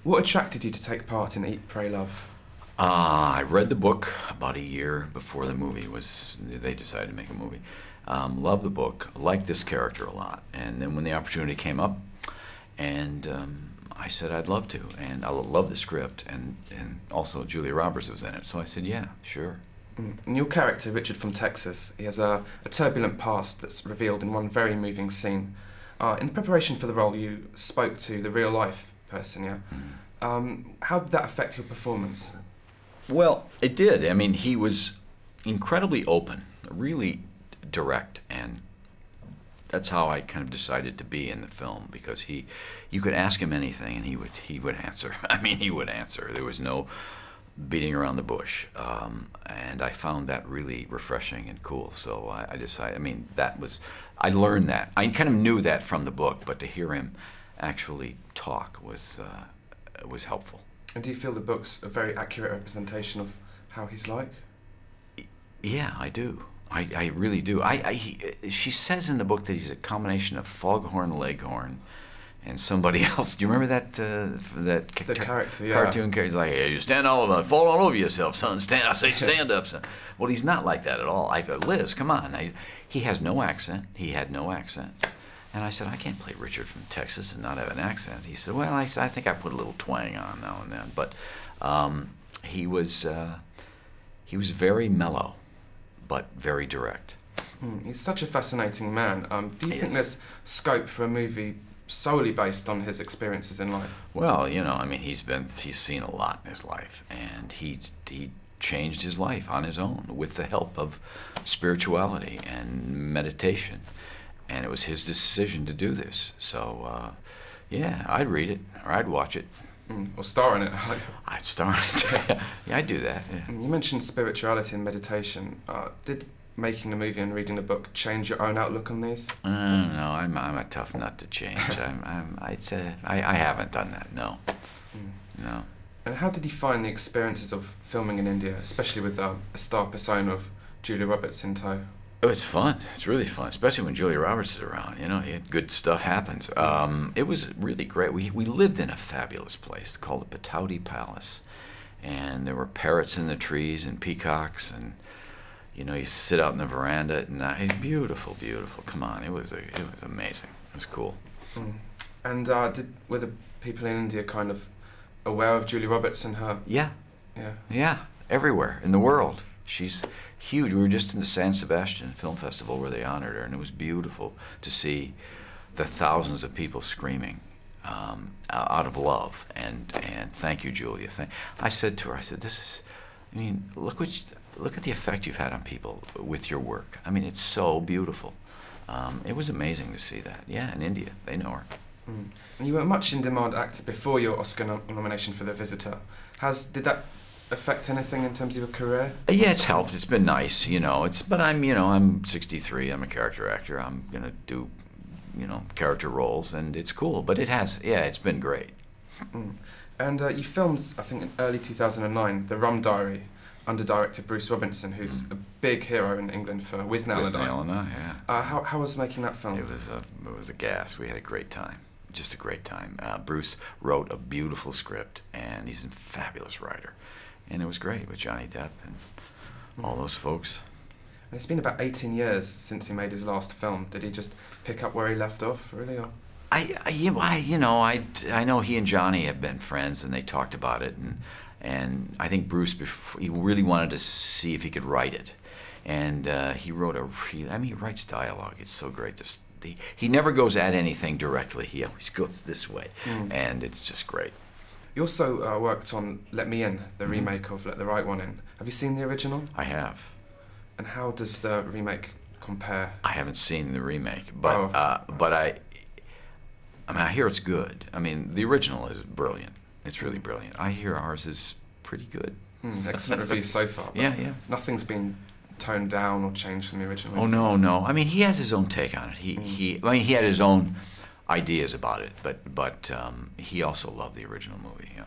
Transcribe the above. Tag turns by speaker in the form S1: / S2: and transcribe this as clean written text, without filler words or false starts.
S1: What attracted you to take part in Eat, Pray, Love?
S2: I read the book about a year before the movie was, they decided to make a movie. Loved the book, liked this character a lot. And then when the opportunity came up, and I said I'd love to. And I love the script, and also Julia Roberts was in it. So I said, yeah, sure.
S1: And your character, Richard from Texas, he has a turbulent past that's revealed in one very moving scene. In preparation for the role, you spoke to the real-life person, yeah? How did that affect your performance?
S2: Well, it did. I mean, he was incredibly open, really direct, and that's how I kind of decided to be in the film, because you could ask him anything and he would answer. I mean, he would answer. There was no beating around the bush, and I found that really refreshing and cool. So I decided, I mean, I learned that. I kind of knew that from the book, but to hear him actually talk was helpful.
S1: And do you feel the book's a very accurate representation of how he's like?
S2: Yeah, I do. I really do. She says in the book that he's a combination of Foghorn Leghorn and somebody else. Do you remember that
S1: the character, yeah.
S2: Cartoon character? He's like, hey, you stand fall all over yourself, son. I say stand up, son. Well, he's not like that at all. Liz, come on. He has no accent. He had no accent. And I said, I can't play Richard from Texas and not have an accent. He said, well, I think I put a little twang on now and then. But he was very mellow, but very direct.
S1: He's such a fascinating man. Do you think there's scope for a movie solely based on his experiences in life?
S2: Well, you know, I mean, he's seen a lot in his life, and he changed his life on his own with the help of spirituality and meditation. And it was his decision to do this. So, yeah, I'd read it, or I'd watch it.
S1: Or star in it.
S2: I'd star in it. Yeah, I'd do that. Yeah.
S1: You mentioned spirituality and meditation. Did making the movie and reading the book change your own outlook on these?
S2: No, I'm a tough nut to change. I'd say I haven't done that. No, no.
S1: And how did you find the experiences of filming in India, especially with a star persona of Julia Roberts in tow?
S2: It was fun. It's really fun, especially when Julia Roberts is around. You know, good stuff happens. It was really great. We lived in a fabulous place called the Patauti Palace, and there were parrots in the trees and peacocks, and you know, you sit out in the veranda at night. Beautiful, beautiful. Come on, it was amazing. It was cool.
S1: And were the people in India kind of aware of Julia Roberts and her?
S2: Yeah, everywhere in the world. She's huge. We were just in the San Sebastian Film Festival where they honored her, and it was beautiful to see the thousands of people screaming out of love and thank you, Julia. I said to her, I mean, look at the effect you've had on people with your work. I mean, it's so beautiful. It was amazing to see that. Yeah, in India, they know her.
S1: And you were a much in-demand actor before your Oscar nomination for The Visitor. Did that affect anything in terms of your career?
S2: Yeah, it's helped. It's been nice, you know. But I'm 63. I'm a character actor. I'm gonna do, you know, character roles, and it's cool. But it's been great.
S1: And you filmed, I think, in early 2009, The Rum Diary, under director Bruce Robinson, who's a big hero in England for With Nail and I.
S2: Yeah.
S1: How was making that film?
S2: It was a gas. We had a great time. Just a great time. Bruce wrote a beautiful script, and he's a fabulous writer. And it was great with Johnny Depp and all those folks.
S1: And it's been about 18 years since he made his last film. Did he just pick up where he left off, really? Or?
S2: I know he and Johnny have been friends, and they talked about it, and I think Bruce, he really wanted to see if he could write it, and he wrote he writes dialogue. It's so great. He never goes at anything directly. He always goes this way, and it's just great.
S1: You also worked on Let Me In, the remake of Let the Right One In. Have you seen the original?
S2: I have.
S1: And how does the remake compare?
S2: I haven't seen the remake, but I hear it's good. I mean, the original is brilliant. It's really brilliant. I hear ours is pretty good.
S1: Excellent reviews so far.
S2: Yeah.
S1: Nothing's been toned down or changed from the original.
S2: Oh no. I mean, he has his own take on it. He had his own ideas about it, but he also loved the original movie. Yeah.